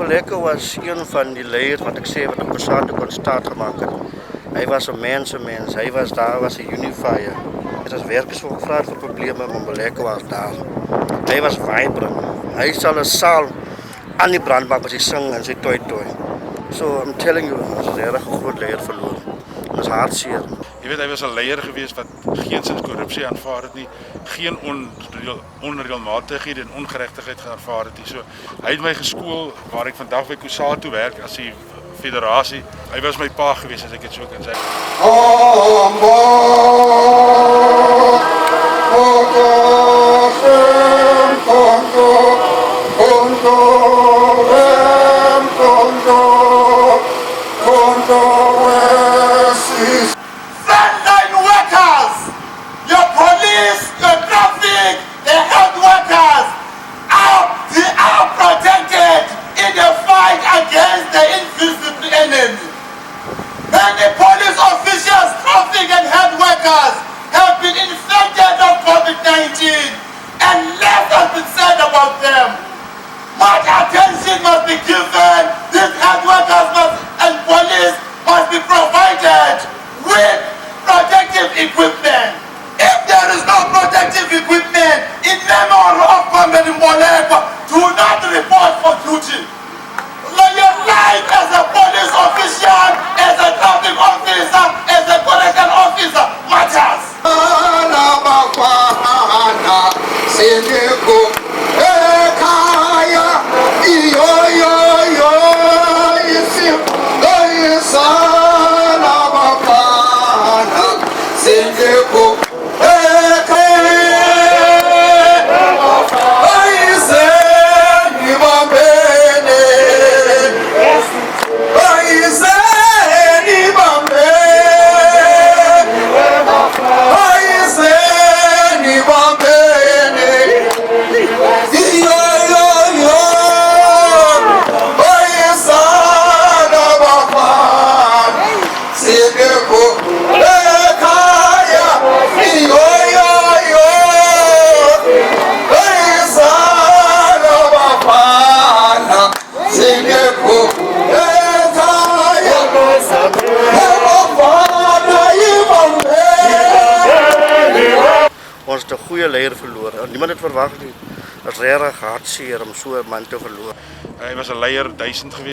Lekker was een van die leiders wat ik zei wat een persoon kon staat gemaakt het. Hij was een mensenmens, hij was daar, was een unifier. Het was werkers voor gevraagd voor problemen, maar Mbuleko was daar. Hij was vibrant. Hij zal een zaal aan die brandbak was hij zingen en zijn toi. So I'm telling you, hij was een erg groot leider verloren. Dat is hartseer. Jy weet, hy was 'n leier geweest wat geensins korrupsie aanvaar het nie, geen onreëlmatighede en ongeregtigheid aanvaar het nie. So hy het my geskool waar ek vandag by Kusatu werk as die federasie. Hy was my pa geweest as ek dit so kan sê. Frontline workers, your police, your traffic, the health workers are protected in the fight against the invisible enemy. Many police officials, traffic and health workers have been infected of COVID-19 and less has been said about them. Much attention must be given. These health workers and police must be provided with protective equipment. If there is no protective equipment, in memory of Comrade Mbuleko, do not report for duty. Your life as a police official, as a traffic officer, as a correction officer matters. Ons het 'n goeie leier verloor. Niemand het verwag nie. Dit is regtig hartseer om so 'n man te verloor. Hy was 'n leier 1000 geweest.